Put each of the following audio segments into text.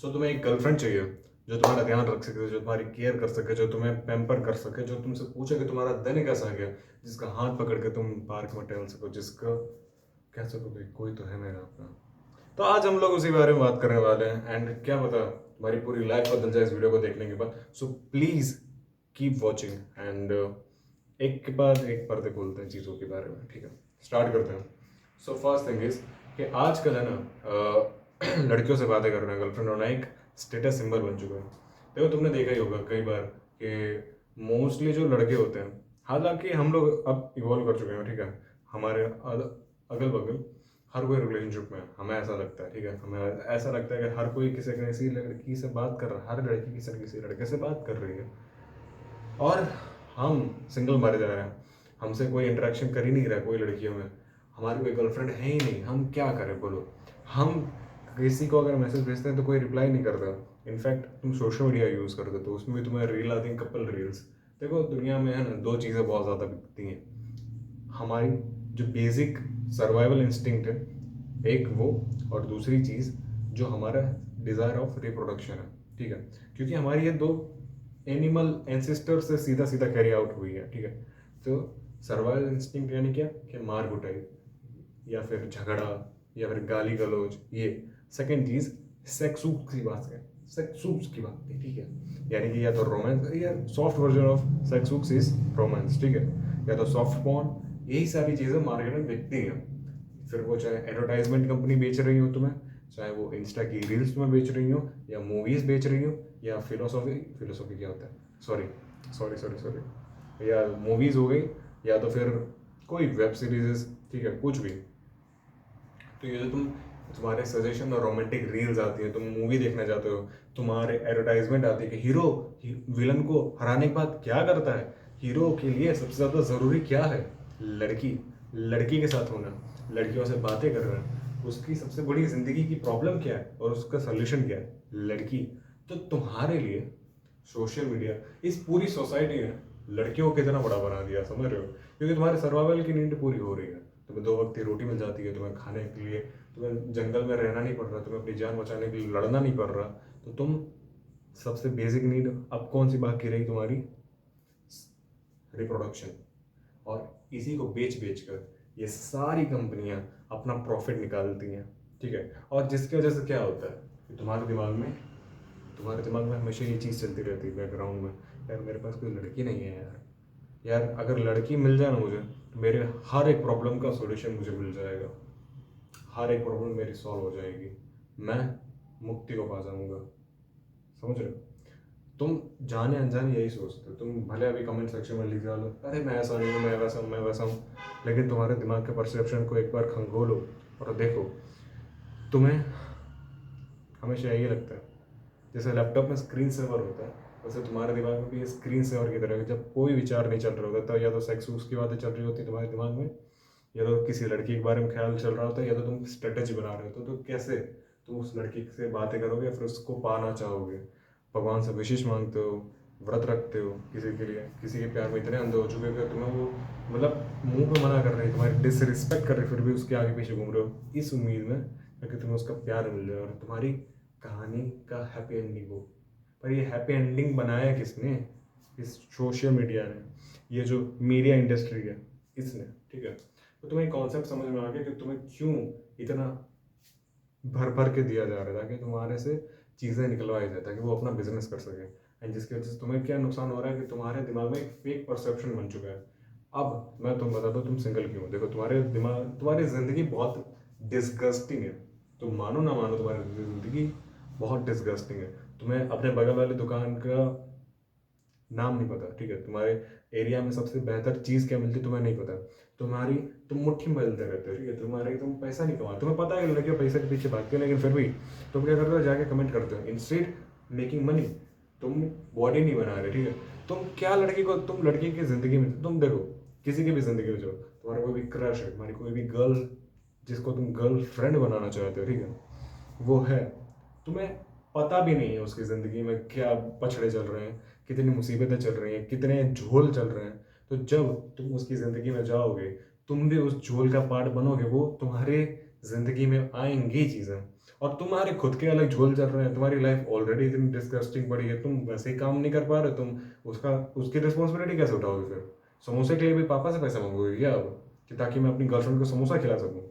सो तुम्हें एक गर्लफ्रेंड चाहिए जो तुम्हारा ध्यान रख सके, जो तुम्हारी केयर कर सके, जो तुम्हें पैम्पर कर सके, जो तुमसे पूछे कि तुम्हारा दिन कैसा गया, जिसका हाथ पकड़ के तुम पार्क में टहल सको, जिसका कह सको भाई कोई तो है मेरा अपना। तो आज हम लोग उसी बारे में बात करने वाले हैं। एंड क्या पता तुम्हारी पूरी लाइफ बदल जाए इस वीडियो को देखने के बाद। So please keep watching and एक के बाद एक पर्दे खोलते हैं चीज़ों के बारे में। ठीक है, स्टार्ट करते हैं। सो फर्स्ट थिंग इज कि आजकल है ना लड़कियों से बातें करना, गर्लफ्रेंड होना एक स्टेटस सिंबल बन चुका है। देखो तुमने देखा ही होगा कई बार कि मोस्टली जो लड़के होते हैं, हालांकि हम लोग अब इवॉल्व कर चुके हैं, ठीक है, हमारे अगल बगल हर कोई रिलेशनशिप में है, हमें ऐसा लगता है, ठीक है, हमें ऐसा लगता है कि हर कोई किसी न किसी लड़की से बात कर रहा है, हर लड़की किसी न किसी लड़के से बात कर रही है, और हम सिंगल मारे जा रहे हैं, हमसे कोई इंटरेक्शन कर ही नहीं रहा है कोई लड़कियों में, हमारी कोई गर्लफ्रेंड है ही नहीं, हम क्या करें बोलो। हम किसी को अगर मैसेज भेजते हैं तो कोई रिप्लाई नहीं करता। इनफैक्ट तुम सोशल मीडिया यूज़ करते हो तो उसमें भी तुम्हें रील आती हैं, कपल रील्स। देखो दुनिया में है ना दो चीज़ें बहुत ज़्यादा बिकती हैं, हमारी जो बेसिक सर्वाइवल इंस्टिंक्ट है एक वो, और दूसरी चीज़ जो हमारा डिज़ायर ऑफ रिप्रोडक्शन है, ठीक है, क्योंकि हमारी ये दो एनिमल एंसेस्टर से सीधा सीधा कैरी आउट हुई है, ठीक है। तो सर्वाइवल इंस्टिंक्ट यानी क्या कि मार कुटाई या फिर झगड़ा या फिर गाली गलौज, ये सेकंड चीज़ सेक्सूस की बात है, सेक्सूस की बात है, ठीक है, यानी कि या तो रोमांस या soft version of sexes is romance, ठीक है, या तो सॉफ्ट पॉर्न, यही सारी चीज़ें मार्केट में बिकती हैं। फिर वो चाहे एडवर्टाइजमेंट कंपनी बेच रही हो तुम्हें, चाहे वो इंस्टा की रील्स तुम्हें बेच रही हो, या मूवीज़ बेच रही हो, या फिलोसॉफी, फिलोसॉफी क्या होता है, सॉरी सॉरी सॉरी सॉरी, या मूवीज़ हो गई, या तो फिर कोई वेब सीरीज, ठीक है, कुछ भी। तो ये जो तुम्हारे सजेशन में रोमांटिक रील्स आती है, तुम मूवी देखना चाहते हो, तुम्हारे एडवर्टाइजमेंट आती है कि हीरो विलन को हराने के बाद क्या करता है, हीरो के लिए सबसे ज़्यादा ज़रूरी क्या है, लड़की, लड़की के साथ होना, लड़कियों से बातें करना, उसकी सबसे बड़ी ज़िंदगी की प्रॉब्लम क्या है और उसका सोल्यूशन क्या है, लड़की। तो तुम्हारे लिए सोशल मीडिया, इस पूरी सोसाइटी ने लड़कियों को कितना बड़ा बना दिया, समझ रहे हो, क्योंकि तुम्हारे सर्वाइवल की नीड पूरी हो रही है, तुम्हें दो वक्त की रोटी मिल जाती है, तुम्हें खाने के लिए, तुम्हें जंगल में रहना नहीं पड़ रहा, तुम्हें अपनी जान बचाने के लिए लड़ना नहीं पड़ रहा, तो तुम सबसे बेसिक नीड अब कौन सी बाकी रही तुम्हारी, रिप्रोडक्शन। और इसी को बेच बेच कर ये सारी कंपनियां अपना प्रॉफिट निकालती हैं, ठीक है। और जिसकी वजह से क्या होता है कि तुम्हारे दिमाग में हमेशा ये चीज़ चलती रहती है बैकग्राउंड में, यार मेरे पास कोई लड़की नहीं है यार, यार अगर लड़की मिल जाए ना मुझे तो मेरे हर एक प्रॉब्लम का सॉल्यूशन मुझे मिल जाएगा, हर एक प्रॉब्लम मेरी सॉल्व हो जाएगी, मैं मुक्ति को पा जाऊंगा, समझ रहे हो। तुम जाने अनजाने यही सोचते हो, तुम भले अभी कमेंट सेक्शन में लिख डालो अरे मैं ऐसा नहीं हूँ, मैं वैसा हूँ, मैं वैसा हूँ, लेकिन तुम्हारे दिमाग के परसेप्शन को एक बार खंगोलो और देखो, तुम्हें हमेशा यही लगता है जैसे लैपटॉप में स्क्रीन सेवर होता है, वैसे तुम्हारे दिमाग में भी स्क्रीन सेवर की तरह है। जब कोई विचार नहीं चल रहा होता तो या तो सेक्स उसकी बातें चल रही होती तुम्हारे दिमाग में, या तो किसी लड़की के बारे में ख्याल चल रहा होता है, या तो तुम स्ट्रेटेजी बना रहे हो, तो कैसे तुम उस लड़की से बातें करोगे या फिर उसको पाना चाहोगे, भगवान से विशेष मांगते हो, व्रत रखते हो किसी के लिए, किसी के प्यार में इतने अंधे हो चुके हो कि तुम्हें वो मतलब मुंह पे मना कर रही है, तुम्हारी डिसरिस्पेक्ट कर रही है, फिर भी उसके आगे पीछे घूम रहे हो इस उम्मीद में कि तुम्हें उसका प्यार मिल जाए और तुम्हारी कहानी का हैप्पी एंडिंग हो। पर ये हैप्पी एंडिंग बनाया किसने, इस सोशल मीडिया ने, ये जो मीडिया इंडस्ट्री है इसने, ठीक है। तो तुम्हें कॉन्सेप्ट समझ में आ गया कि तुम्हें क्यों इतना भर भर के दिया जा रहा है, ताकि तुम्हारे से चीज़ें निकलवाई जाए ताकि वो अपना बिजनेस कर सके। एंड जिसकी वजह से तुम्हें क्या नुकसान हो रहा है कि तुम्हारे दिमाग में एक फेक परसेप्शन बन चुका है। अब मैं तुम बता दो तुम सिंगल क्यों, देखो तुम्हारे दिमाग, तुम्हारी ज़िंदगी बहुत डिस्गस्टिंग है, तुम मानो ना मानो तुम्हारी ज़िंदगी बहुत डिस्गस्टिंग है। तुम्हें अपने बगल वाली दुकान का नाम नहीं पता, ठीक है, तुम्हारे एरिया में सबसे बेहतर चीज़ क्या मिलती है तुम्हें नहीं पता, तुम्हारी तुम मुट्ठी में बदलते रहते हो, ठीक है, तुम्हारे तुम पैसा नहीं कमा, तुम्हें पता है कि लड़कियाँ पैसे के पीछे भागती है, लेकिन फिर भी तुम क्या करते हो, जाके कमेंट करते हो इंस्टेड मेकिंग मनी, तुम बॉडी नहीं बना रहे, ठीक है। तुम क्या लड़की को, तुम लड़की की ज़िंदगी में तुम देखो, किसी की भी ज़िंदगी में जाओ, तुम्हारा कोई भी क्रश है, तुम्हारी कोई भी गर्ल जिसको तुम गर्ल फ्रेंड बनाना चाहते हो, ठीक है, वो है, तुम्हें पता भी नहीं है उसकी ज़िंदगी में क्या पछड़े चल रहे हैं, कितनी मुसीबतें चल रही हैं, कितने झोल चल रहे हैं। तो जब तुम उसकी ज़िंदगी में जाओगे, तुम भी उस झोल का पार्ट बनोगे, वो तुम्हारे जिंदगी में आएंगी चीज़ें, और तुम्हारे खुद के अलग झोल चल रहे हैं, तुम्हारी लाइफ ऑलरेडी इतनी डिस्गस्टिंग पड़ी है, तुम वैसे ही काम नहीं कर पा रहे, तुम उसका उसकी रिस्पॉन्सिबिलिटी कैसे उठाओगे फिर? समोसे के लिए भी पापा से पैसे मांगोगे क्या अब, कि ताकि मैं अपनी गर्लफ्रेंड को समोसा खिला सकूं?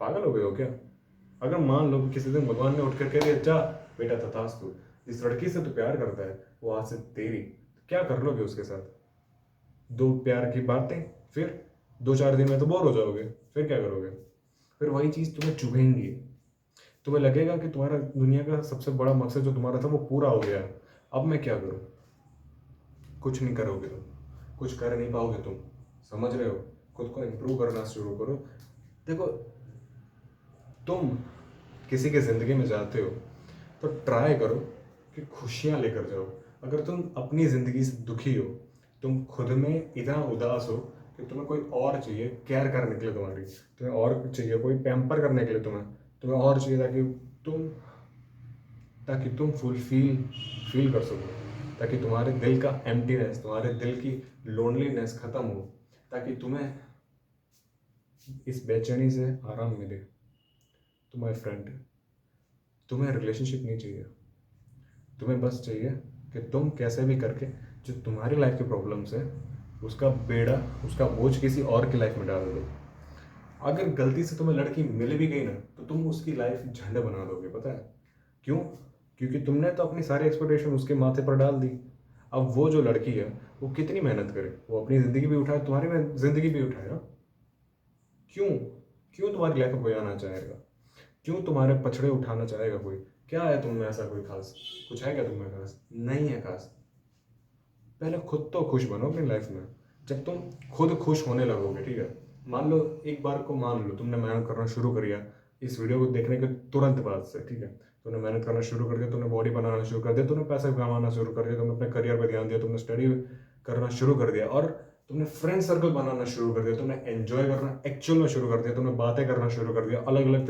पागल हो गए हो क्या? अगर मान लो कि किसी दिन भगवान ने उठ कर कह दिया जा बेटा तथास्तु, जिस लड़की से तू प्यार करता है वो आज से तेरी, तो क्या कर लोगे उसके साथ? दो प्यार की बातें, फिर 2-4 दिन में तो बोर हो जाओगे, फिर क्या करोगे? फिर वही चीज़ तुम्हें चुभेंगी, तुम्हें लगेगा कि तुम्हारा दुनिया का सबसे बड़ा मकसद जो तुम्हारा था वो पूरा हो गया, अब मैं क्या करूं? कुछ नहीं करोगे तुम, कुछ कर नहीं पाओगे तुम, समझ रहे हो? खुद को इम्प्रूव करना शुरू करो। देखो, तुम किसी के ज़िंदगी में जाते हो तो ट्राई करो कि खुशियाँ लेकर जाओ। अगर तुम अपनी ज़िंदगी से दुखी हो, तुम खुद में इतना उदास हो कि तुम्हें कोई और चाहिए केयर करने के लिए, तुम्हें और चाहिए कोई पैम्पर करने के लिए, तुम्हें और चाहिए ताकि तुम फुलफिल फील कर सको, ताकि तुम्हारे दिल का एम्प्टीनेस, तुम्हारे दिल की लोनलीनेस ख़त्म हो, ताकि तुम्हें इस बेचैनी से आराम मिले। तो माय फ्रेंड, तुम्हें रिलेशनशिप नहीं चाहिए, तुम्हें बस चाहिए कि तुम कैसे भी करके जो तुम्हारी लाइफ की प्रॉब्लम्स है उसका बेड़ा, उसका बोझ किसी और की लाइफ में डाल दो। अगर गलती से तुम्हें लड़की मिल भी गई ना तो तुम उसकी लाइफ झंड बना दोगे, पता है क्यों? क्योंकि तुमने तो अपनी सारी एक्सपेक्टेशन उसके माथे पर डाल दी। अब वो जो लड़की है वो कितनी मेहनत करे, वो अपनी ज़िंदगी भी उठाए, तुम्हारी ज़िंदगी भी उठाए ना। क्यों? क्यों तुम्हारी लाइफ में कोई आना चाहेगा? क्यों तुम्हारे पछड़े उठाना चाहेगा कोई? क्या है तुम में ऐसा कोई खास? कुछ है क्या तुम में खास? नहीं है खास। पहले खुद तो खुश बनो अपनी लाइफ में। जब तुम खुद खुश होने लगोगे, ठीक है, मान लो एक बार को मान लो तुमने मेहनत करना शुरू कर दिया इस वीडियो को देखने के तुरंत बाद से, ठीक है, तुमने मेहनत करना शुरू कर दिया, तुमने बॉडी बनाना शुरू कर दिया, तुमने पैसे कमाना शुरू कर दिया, तुमने अपने करियर पर ध्यान दिया, तुमने स्टडी करना शुरू कर दिया, और तुमने फ्रेंड सर्कल बनाना शुरू कर दिया, तुमने एंजॉय करना एक्चुअल में शुरू कर दिया, तुमने बातें करना शुरू कर दिया अलग अलग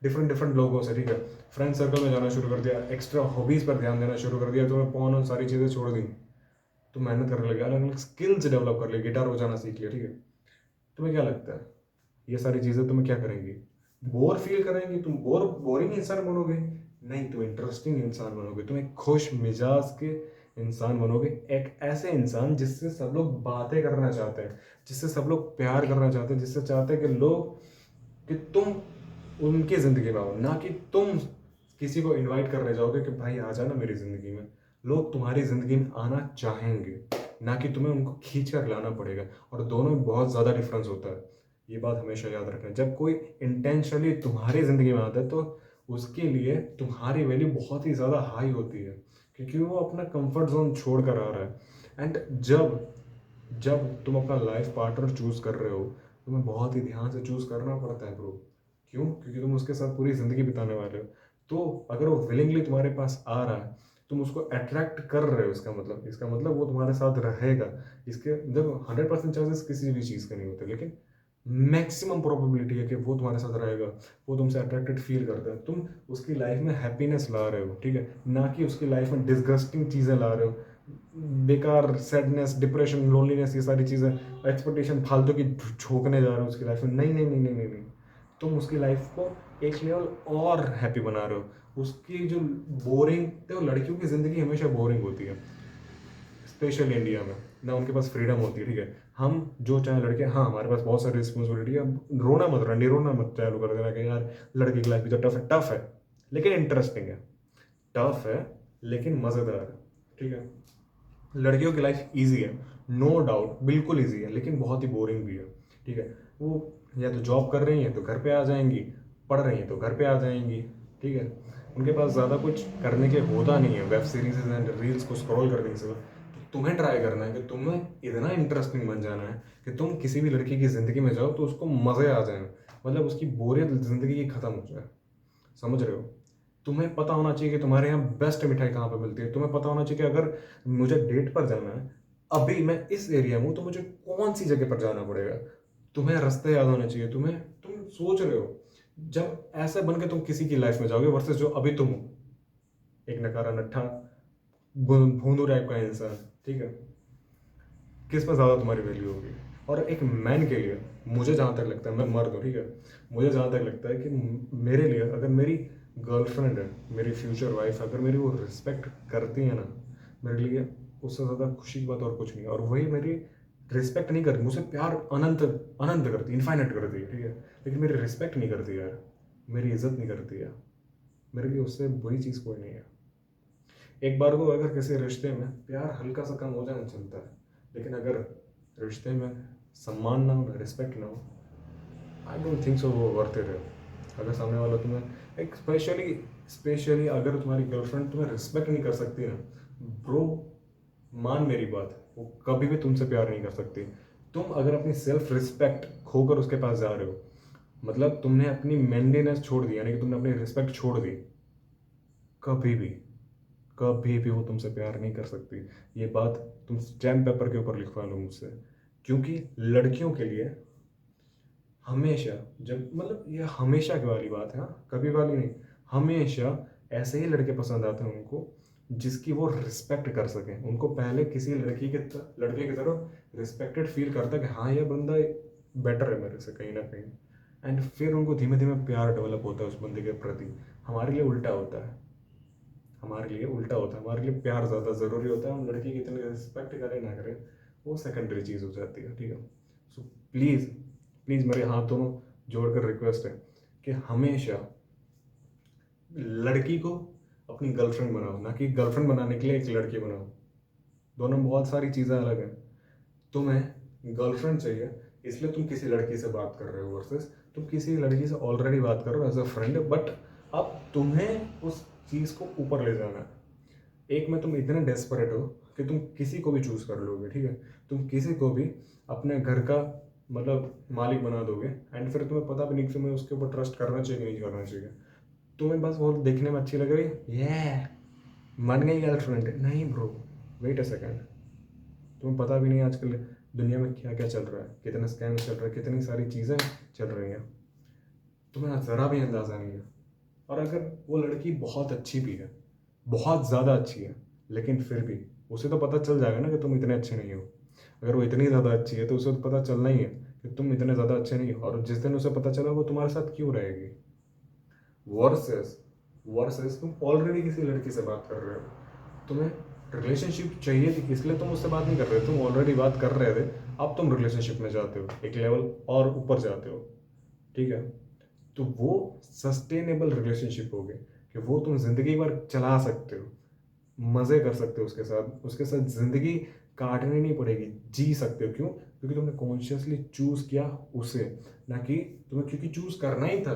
डिफरेंट डिफरेंट लोगों से, ठीक है, फ्रेंड सर्कल में जाना शुरू कर दिया, एक्स्ट्रा हॉबीज़ पर ध्यान देना शुरू कर दिया, तुमने फोन और सारी चीज़ें छोड़ दी, तुम मेहनत करने लगे, अलग अलग स्किल्स डेवलप कर लिए, गिटार बजाना सीख लिया, ठीक है, तुम्हें क्या लगता है ये सारी चीज़ें तुम्हें क्या करेंगी? बोर फील करेंगी? तुम बोरिंग इंसान बनोगे? नहीं, तुम इंटरेस्टिंग इंसान बनोगे, तुम एक खुश मिजाज के इंसान बनोगे, एक ऐसे इंसान जिससे सब लोग बातें करना चाहते हैं, जिससे सब लोग प्यार करना चाहते हैं, जिससे चाहते हैं कि लोग, कि तुम उनकी ज़िंदगी में आओ, ना कि तुम किसी को इनवाइट करने जाओगे कि भाई आ जाना मेरी ज़िंदगी में। लोग तुम्हारी ज़िंदगी में आना चाहेंगे, ना कि तुम्हें उनको खींच कर लाना पड़ेगा, और दोनों में बहुत ज़्यादा डिफरेंस होता है। ये बात हमेशा याद रखना। जब कोई इंटेंशनली तुम्हारी ज़िंदगी में आता है तो उसके लिए तुम्हारी वैल्यू बहुत ही ज़्यादा हाई होती है, क्योंकि वो अपना कंफर्ट जोन छोड़ कर आ रहा है। एंड जब जब तुम अपना लाइफ पार्टनर चूज़ कर रहे हो, तुम्हें बहुत ही ध्यान से चूज़ करना पड़ता है ब्रो। क्यों? क्योंकि तुम उसके साथ पूरी ज़िंदगी बिताने वाले हो। तो अगर वो विलिंगली तुम्हारे पास आ रहा है, तुम उसको अट्रैक्ट कर रहे हो, इसका मतलब वो तुम्हारे साथ रहेगा। इसके जब 100% चांसेस किसी भी चीज़ के नहीं होते, लेकिन मैक्सिमम प्रोबेबिलिटी है कि वो तुम्हारे साथ रहेगा, वो तुमसे अट्रैक्टेड फील करता है, तुम उसकी लाइफ में हैप्पीनेस ला रहे हो, ठीक है, ना कि उसकी लाइफ में डिस्गस्टिंग चीज़ें ला रहे हो, बेकार सैडनेस, डिप्रेशन, लोनलीनेस, ये सारी चीज़ें, एक्सपेक्टेशन फालतू की झोंकने जा रहे हो उसकी लाइफ में। नहीं नहीं नहीं नहीं नहीं नहीं, तुम उसकी लाइफ को एक लेवल और हैप्पी बना रहे हो। उसकी जो बोरिंग, देखो लड़कियों की ज़िंदगी हमेशा बोरिंग होती है, स्पेशल इंडिया में ना उनके पास फ्रीडम होती है, ठीक है, हम जो चाहे लड़के, हाँ हमारे पास बहुत सारी रिस्पॉन्सिबिलिटी है, अब रोना मत, रंडी रोना मत चालू कर देना कि यार लड़की की लाइफ भी तो टफ है लेकिन इंटरेस्टिंग है, टफ है लेकिन मज़ेदार है, ठीक है। लड़कियों की लाइफ ईजी है, नो डाउट, बिल्कुल ईजी है, लेकिन बहुत ही बोरिंग भी है, ठीक है। वो या तो जॉब कर रही हैं तो घर पे आ जाएंगी, पढ़ रही हैं तो घर पे आ जाएंगी, ठीक है, उनके पास ज़्यादा कुछ करने के होता नहीं है वेब सीरीज एंड रील्स को स्क्रॉल करने के सिवा। तो तुम्हें ट्राई करना है कि तुम्हें इतना इंटरेस्टिंग बन जाना है कि तुम किसी भी लड़की की ज़िंदगी में जाओ तो उसको मज़े आ जाए, मतलब उसकी बोरियत ज़िंदगी की ख़त्म हो जाए, समझ रहे हो? तुम्हें पता होना चाहिए कि तुम्हारे यहाँ बेस्ट मिठाई कहाँ पर मिलती है, तुम्हें पता होना चाहिए कि अगर मुझे डेट पर जाना है, अभी मैं इस एरिया में हूँ, तो मुझे कौन सी जगह पर जाना पड़ेगा। तुम्हें रास्ते याद होने चाहिए, तुम सोच रहे हो जब ऐसे बन के तुम किसी की लाइफ में जाओगे वर्सेस जो अभी तुम हो, एक नकारा नट्ठा भोंदू टाइप का इंसान, ठीक है, किस पर ज़्यादा तुम्हारी वैल्यू होगी? और एक मैन के लिए मुझे जहाँ तक लगता है, मैं मर्द हूँ ठीक है, मुझे जहाँ तक लगता है कि मेरे लिए अगर मेरी गर्लफ्रेंड है, मेरी फ्यूचर वाइफ, अगर मेरी वो रिस्पेक्ट करती है ना, मेरे लिए उससे ज़्यादा खुशी की बात और कुछ नहीं। और वही मेरी रिस्पेक्ट नहीं करती, मुझसे प्यार अनंत अनंत करती, इन्फाइनाइट करती है ठीक है, लेकिन मेरी रिस्पेक्ट नहीं करती यार, मेरी इज्जत नहीं करती है, मेरे लिए उससे बुरी चीज़ कोई नहीं है। एक बार को अगर किसी रिश्ते में प्यार हल्का सा कम हो जाना चलता है, लेकिन अगर रिश्ते में सम्मान ना हो, रिस्पेक्ट ना हो, आई डोंट थिंक सो वो वर्थ इट है। अगर सामने वाला तुम्हें एक स्पेशली अगर तुम्हारी गर्लफ्रेंड तुम्हें रिस्पेक्ट नहीं कर सकती ना ब्रो, मान मेरी बात, वो कभी भी तुमसे प्यार नहीं कर सकती। तुम अगर अपनी सेल्फ रिस्पेक्ट खोकर उसके पास जा रहे हो, मतलब तुमने अपनी मैनलीनेस छोड़ दी, यानी कि तुमने अपनी रिस्पेक्ट छोड़ दी, कभी भी कभी भी वो तुमसे प्यार नहीं कर सकती। ये बात तुम स्टैम्प पेपर के ऊपर लिखवा लो मुझसे, क्योंकि लड़कियों के लिए हमेशा, जब मतलब ये हमेशा की वाली बात है, हाँ कभी वाली नहीं, हमेशा ऐसे ही लड़के पसंद आते हैं उनको जिसकी वो रिस्पेक्ट कर सकें। उनको पहले किसी लड़के की तरफ रिस्पेक्टेड फील करता कि हाँ ये बंदा बेटर है मेरे से कहीं ना कहीं, एंड फिर उनको धीमे धीमे प्यार डेवलप होता है उस बंदे के प्रति। हमारे लिए उल्टा होता है, हमारे लिए प्यार ज़्यादा ज़रूरी होता है, हम लड़की की इतनी रिस्पेक्ट करें ना करें वो सेकेंडरी चीज़ हो जाती है ठीक है। सो प्लीज़ प्लीज़ मेरे हाथों जोड़कर रिक्वेस्ट है कि हमेशा लड़की को अपनी गर्लफ्रेंड बनाओ, ना कि गर्लफ्रेंड बनाने के लिए एक लड़की बनाओ। दोनों में बहुत सारी चीज़ें अलग हैं। तुम्हें गर्लफ्रेंड चाहिए इसलिए तुम किसी लड़की से बात कर रहे हो, वर्सेस तुम किसी लड़की से ऑलरेडी बात कर रहे हो एज अ फ्रेंड, बट अब तुम्हें उस चीज़ को ऊपर ले जाना है। एक में तुम इतने डेस्परेट हो कि तुम किसी को भी चूज़ कर लोगे ठीक है, तुम किसी को भी अपने घर का मतलब मालिक बना दोगे, एंड फिर तुम्हें पता भी नहीं कि तुम्हें उसके ऊपर ट्रस्ट करना चाहिए कि नहीं करना चाहिए। तुम्हें बस वो देखने में अच्छी लग रही है, ये मन गई गर्लफ्रेंड, नहीं ब्रो, वेट अ सेकेंड। तुम्हें पता भी नहीं आजकल दुनिया में क्या क्या चल रहा है, कितने स्कैम चल रहे हैं, कितनी सारी चीज़ें चल रही हैं, तुम्हें ज़रा भी अंदाज़ा नहीं है। और अगर वो लड़की बहुत अच्छी भी है, बहुत ज़्यादा अच्छी है, लेकिन फिर भी उसे तो पता चल जाएगा ना कि तुम इतने अच्छे नहीं हो। अगर वो इतनी ज़्यादा अच्छी है तो उसे तो पता चलना ही है कि तुम इतने ज़्यादा अच्छे नहीं हो, और जिस दिन उसे पता चला वो तुम्हारे साथ क्यों रहेगी। वर्सेस वर्सेस तुम ऑलरेडी किसी लड़की से बात कर रहे हो, तुम्हें रिलेशनशिप चाहिए थी इसलिए तुम उससे बात नहीं कर रहे, तुम ऑलरेडी बात कर रहे थे, अब तुम रिलेशनशिप में जाते हो, एक लेवल और ऊपर जाते हो ठीक है। तो वो सस्टेनेबल रिलेशनशिप हो गई कि वो तुम जिंदगी भर चला सकते हो, मज़े कर सकते हो उसके साथ ज़िंदगी काटनी नहीं पड़ेगी, जी सकते हो। क्यों? क्योंकि तुमने कॉन्शियसली चूज़ किया उसे, ना कि तुम्हें क्योंकि चूज़ करना ही था,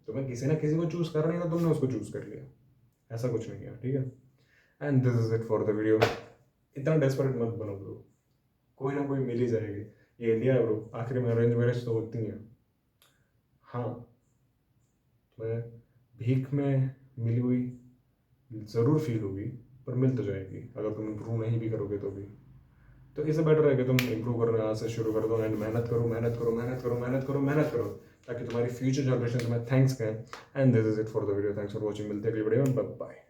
तुम्हें किसी ना किसी को चूज़ करना ही था, तुमने उसको चूज़ कर लिया, ऐसा कुछ नहीं है ठीक है। And this is it for the video. इतना डेस्परेट मत बनो ब्रो, कोई ना कोई मिल ही जाएगी, ये इंडिया है ब्रो, आखिर में अरेंज मैरिज तो होती है। हाँ तुम्हें भीख में मिली हुई ज़रूर फील होगी, पर मिल तो जाएगी अगर तुम इम्प्रूव नहीं भी करोगे तो भी। तो इससे बेटर है कि तुम इम्प्रूव करना आज से शुरू कर दो, एंड मेहनत करो मेहनत करो मेहनत करो मेहनत करो मेहनत करो, ताकि तुम्हारी फ्यूचर जनरेशन तुम्हें थैंक्स कहें। And this is it for the video, thanks for watching, मिलते हैं अगली वीडियो में, बाय बाय।